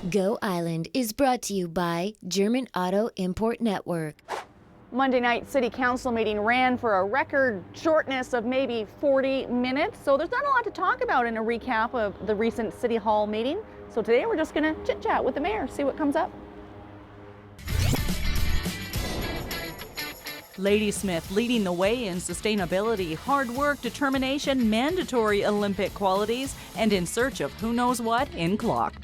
Go Island is brought to you by German Auto Import Network. Monday night city council meeting ran for a record shortness of maybe 40 minutes, so there's not a lot to talk about in a recap of the recent city hall meeting. So today we're just going to chit chat with the mayor, see what comes up. Ladysmith leading the way in sustainability, hard work, determination, mandatory Olympic qualities, and in search of who knows what in clock.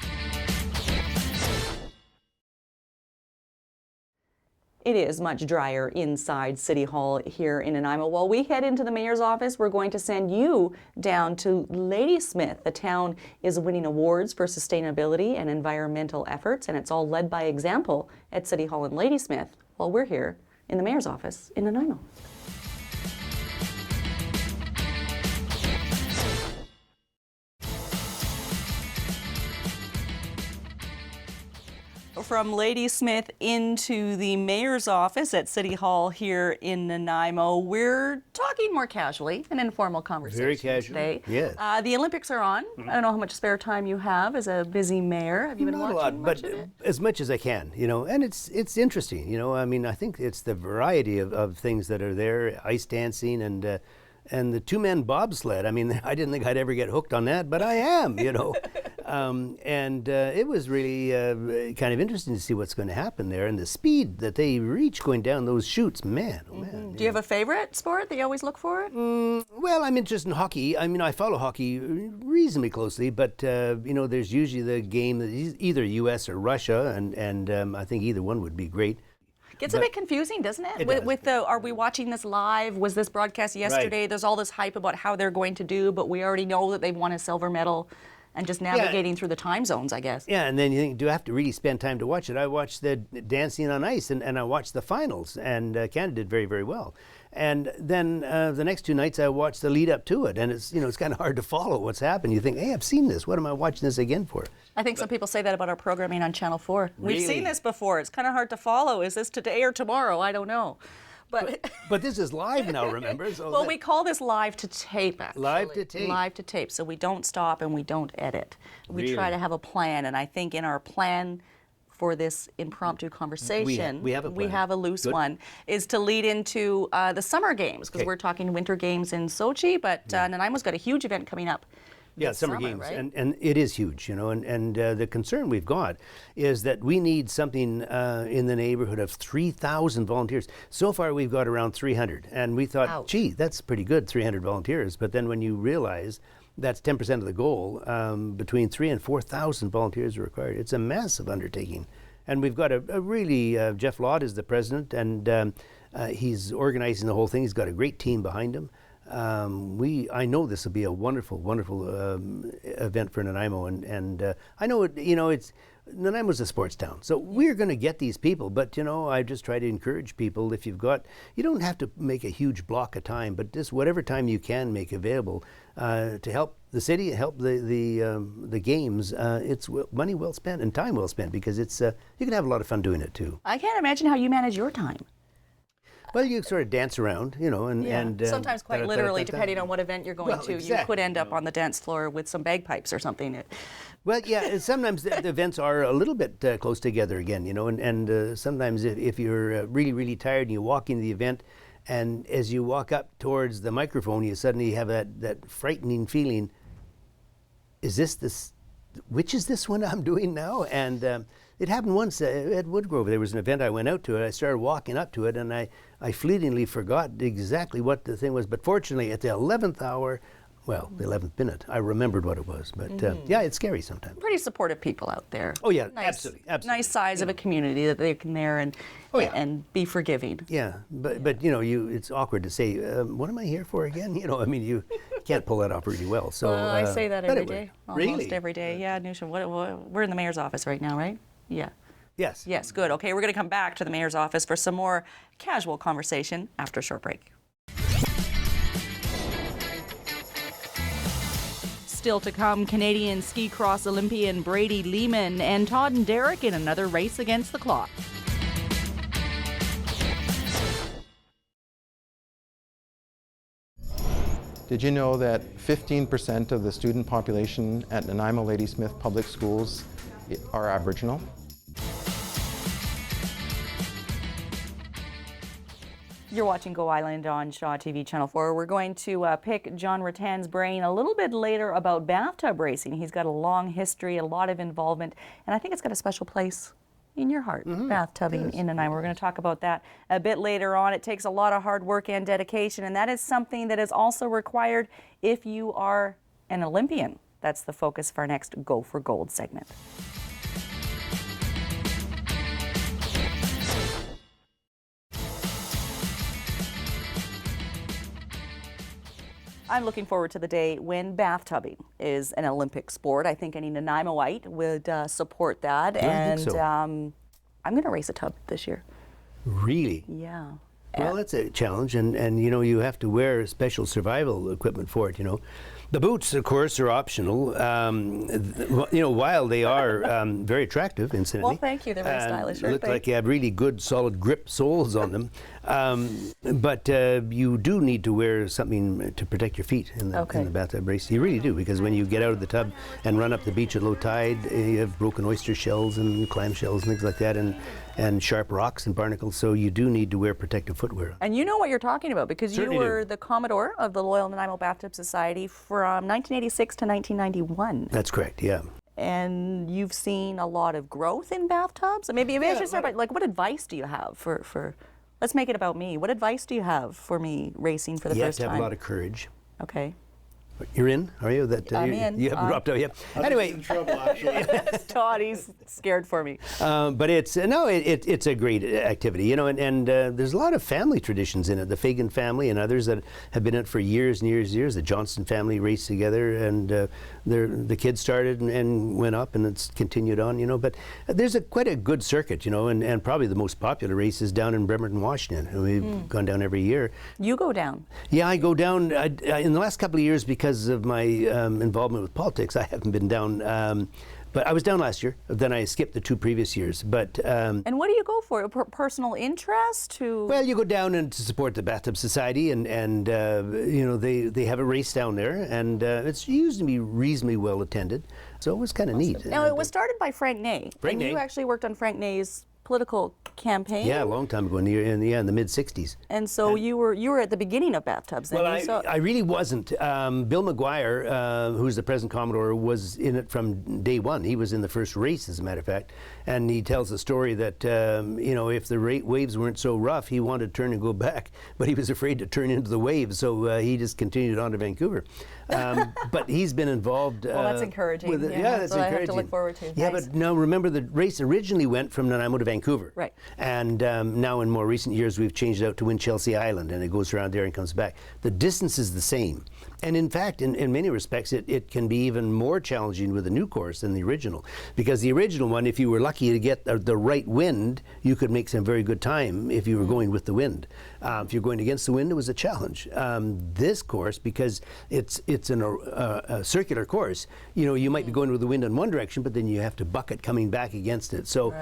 It is much drier inside City Hall here in Nanaimo. While we head into the mayor's office, we're going to send you down to Ladysmith. The town is winning awards for sustainability and environmental efforts, and it's all led by example at City Hall in Ladysmith while we're here in the mayor's office in Nanaimo. From Ladysmith into the mayor's office at City Hall here in Nanaimo, we're talking more casually, an informal conversation. Very casual today. yes. The Olympics are on. I don't know how much spare time you have as a busy mayor. Have you been Not watching a lot, much but of it? as much as I can, and it's interesting, I mean, I think it's the variety of things that are there, ice dancing and the two-man bobsled. I mean, I didn't think I'd ever get hooked on that, but I am, and it was really kind of interesting to see what's going to happen there and the speed that they reach going down those chutes. Man, oh man. Do you have a favorite sport that you always look for? Well, I'm interested in hockey. I mean, I follow hockey reasonably closely, but, there's usually the game that is either U.S. or Russia, and I think either one would be great. Gets a bit confusing, doesn't it? It does. With the, are we watching this live? Was this broadcast yesterday? Right. There's all this hype about how they're going to do, but we already know that they've won a silver medal, and just navigating through the time zones, I guess. Yeah, and then you think, do I have to really spend time to watch it? I watched the dancing on ice, and I watched the finals, and Canada did very, very well. And then the next two nights I watched the lead up to it, and it's kind of hard to follow what's happened. You think, hey, I've seen this. What am I watching this again for? I think some people say that about our programming on Channel 4. Really? We've seen this before. It's kind of hard to follow. Is this today or tomorrow? I don't know. But this is live now, remember? So well, we call this live to tape, actually. Live to tape. Live to tape. So we don't stop and we don't edit. We try to have a plan, and I think in our plan for this impromptu conversation, we have a plan. We have a loose Good. one, is to lead into the summer games, because we're talking winter games in Sochi, but Nanaimo's got a huge event coming up. Yeah, summer games, right? and it is huge, and the concern we've got is that we need something in the neighborhood of 3,000 volunteers. So far, we've got around 300, and we thought, Ouch. gee, that's pretty good, 300 volunteers. But then when you realize that's 10% of the goal, between 3,000 and 4,000 volunteers are required. It's a massive undertaking, and we've got a really Jeff Lott is the president, and he's organizing the whole thing. He's got a great team behind him. I know this will be a wonderful, wonderful event for Nanaimo, and I know it's Nanaimo's a sports town, so we're going to get these people. But I just try to encourage people. If you don't have to make a huge block of time, but just whatever time you can make available to help the city, help the games. It's money well spent and time well spent, because it's you can have a lot of fun doing it too. I can't imagine how you manage your time. Well, you sort of dance around, and sometimes quite literally, depending on what event you're going to. Exactly. You could end up on the dance floor with some bagpipes or something. Well, yeah, sometimes the events are a little bit close together again, and sometimes if you're really, really tired and you walk into the event, and as you walk up towards the microphone, you suddenly have that frightening feeling, which is this one I'm doing now? And it happened once at Woodgrove. There was an event I went out to, and I started walking up to it, and I fleetingly forgot exactly what the thing was. But fortunately, at the 11th hour, well, the 11th minute, I remembered what it was. But yeah, it's scary sometimes. Pretty supportive people out there. Oh yeah, Nice, absolutely. Nice size of a community that they can there and be forgiving. Yeah, but it's awkward to say, what am I here for again? I mean, you can't pull that off really well. So I say that every day, almost really? every day. Yeah, Nusha, we're in the mayor's office right now, right? Yeah. Yes. Yes, good. Okay, we're going to come back to the mayor's office for some more casual conversation after a short break. Still to come, Canadian ski cross Olympian Brady Lehman and Todd and Derek in another race against the clock. Did you know that 15% of the student population at Nanaimo Ladysmith Public Schools are Aboriginal. You're watching Go Island on Shaw TV Channel 4. We're going to pick John Ruttan's brain a little bit later about bathtub racing. He's got a long history, a lot of involvement, and I think it's got a special place in your heart, bathtubing in Nanaimo. We're going to talk about that a bit later on. It takes a lot of hard work and dedication, and that is something that is also required if you are an Olympian. That's the focus of our next Go for Gold segment. I'm looking forward to the day when bathtubbing is an Olympic sport. I think any Nanaimoite would support that. I think so. I'm going to race a tub this year. Really? Yeah. Well, that's a challenge, and you know, you have to wear special survival equipment for it, you know. The boots, of course, are optional. You know, while they are very attractive, incidentally. Well, thank you. They're very stylish. Look like you have really good, solid grip soles on them. But you do need to wear something to protect your feet in the bathtub race. You really do, because when you get out of the tub and run up the beach at low tide, you have broken oyster shells and clam shells and things like that, and sharp rocks and barnacles. So you do need to wear protective footwear. And you know what you're talking about, because Certainly you were do. the Commodore of the Loyal Nanaimo Bathtub Society from 1986 to 1991. That's correct, yeah. And you've seen a lot of growth in bathtubs. And maybe I should start by, like, what advice do you have for let's make it about me. What advice do you have for me racing for the You have first to have time? a lot of courage. Okay. You're in, are you? I'm in. You haven't dropped out yet. Anyway, in trouble, actually. Todd, he's scared for me. but it's it's a great activity, you know, and there's a lot of family traditions in it. The Fagan family and others that have been in it for years and years and years. The Johnston family raced together, and the kids started and went up, and it's continued on, you know. But there's quite a good circuit, you know, and probably the most popular race is down in Bremerton, Washington. And we've gone down every year. You go down. Yeah, I go down in the last couple of years because of my involvement with politics. I haven't been down, but I was down last year. Then I skipped the 2 previous years. But And what do you go for? Personal interest to? well, you go down and to support the Bathtub Society, and you know, they have a race down there, and it's usually reasonably well attended. So it was kind of neat. Now, it was started by Frank Ney. Frank and Ney. you actually worked on Frank Ney's political campaign. Yeah, a long time ago, in the mid '60s. And so you were at the beginning of bathtubs. Then. Well, I really wasn't. Bill McGuire, who's the present Commodore, was in it from day one. He was in the first race, as a matter of fact. And he tells the story that, you know, if the waves weren't so rough, he wanted to turn and go back, but he was afraid to turn into the waves, so he just continued on to Vancouver. But he's been involved. Well, that's encouraging. With it. Yeah, Yeah, that's so I encouraging. have to look forward to. Yeah, Nice. but now remember, the race originally went from Nanaimo to Vancouver. Right. And now in more recent years, we've changed it out to Winchelsea Island, and it goes around there and comes back. The distance is the same. And in fact, in many respects, it can be even more challenging with the new course than the original. Because the original one, if you were lucky to get the right wind, you could make some very good time if you were going with the wind. If you're going against the wind, it was a challenge. This course, because it's a circular course, you know, you might be going with the wind in one direction, but then you have to bucket coming back against it. So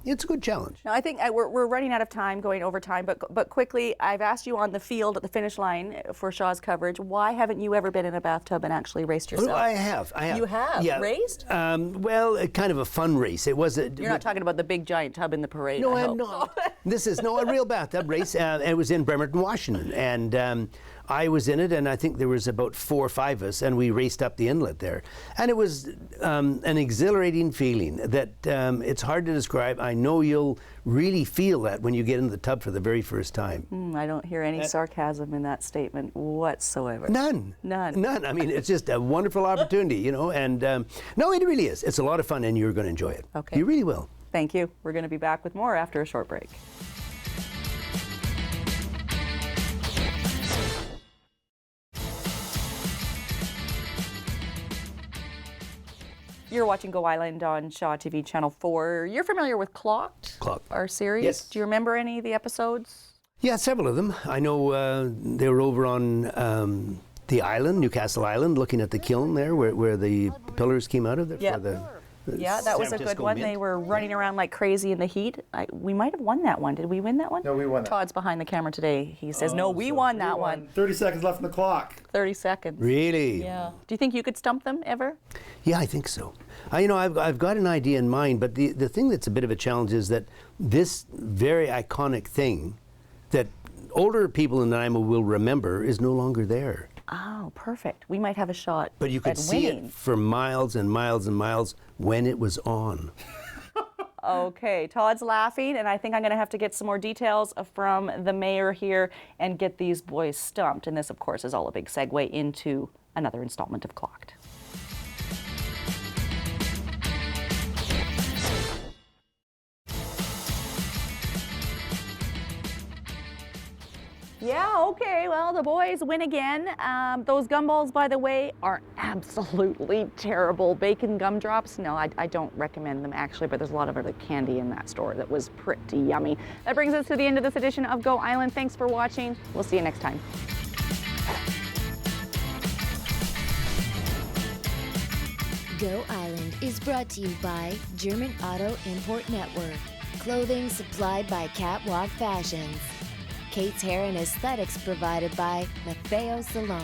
it's a good challenge. Now, I think we're running out of time, going over time, but quickly, I've asked you on the field at the finish line for Shaw's coverage, why haven't you ever been in a bathtub and actually raced yourself? Oh, I have. You have? Yeah. Raced? Well, kind of a fun race. It was. You're not talking about the big giant tub in the parade. No, I I'm hope. not. This is a real bathtub race. It was in Bremerton, Washington, and I was in it, and I think there was about 4 or 5 of us, and we raced up the inlet there, and it was an exhilarating feeling that it's hard to describe. I know you'll really feel that when you get in the tub for the very first time. I don't hear any sarcasm in that statement whatsoever. None. None. I mean, it's just a wonderful opportunity, you know, and no, it really is. It's a lot of fun, and you're going to enjoy it. Okay. You really will. Thank you. We're going to be back with more after a short break. You're watching Go Island on Shaw TV Channel 4. You're familiar with Clocked? Clocked. Our series? Yes. Do you remember any of the episodes? Yeah, several of them. I know they were over on the island, Newcastle Island, looking at the kiln there where the pillars came out of. Yeah. Yeah, that was San a good Francisco one. Mint. They were running around like crazy in the heat. We might have won that one. Did we win that one? No, we won that. Todd's behind the camera today. He says, no, we won that one. 30 seconds left on the clock. 30 seconds. Really? Yeah. Do you think you could stump them ever? Yeah, I think so. I've got an idea in mind, but the thing that's a bit of a challenge is that this very iconic thing that older people in Nanaimo will remember is no longer there. Oh, perfect. We might have a shot But you could at see winning. it for miles and miles and miles when it was on. Okay, Todd's laughing, and I think I'm going to have to get some more details from the mayor here and get these boys stumped. And this, of course, is all a big segue into another installment of Clocked. Yeah, okay, well, the boys win again. Those gumballs, by the way, are absolutely terrible. Bacon gumdrops, no, I don't recommend them actually, but there's a lot of other candy in that store that was pretty yummy. That brings us to the end of this edition of Go Island. Thanks for watching. We'll see you next time. Go Island is brought to you by German Auto Import Network. Clothing supplied by Catwalk Fashions. Kate's hair and aesthetics provided by Maffeo Salon.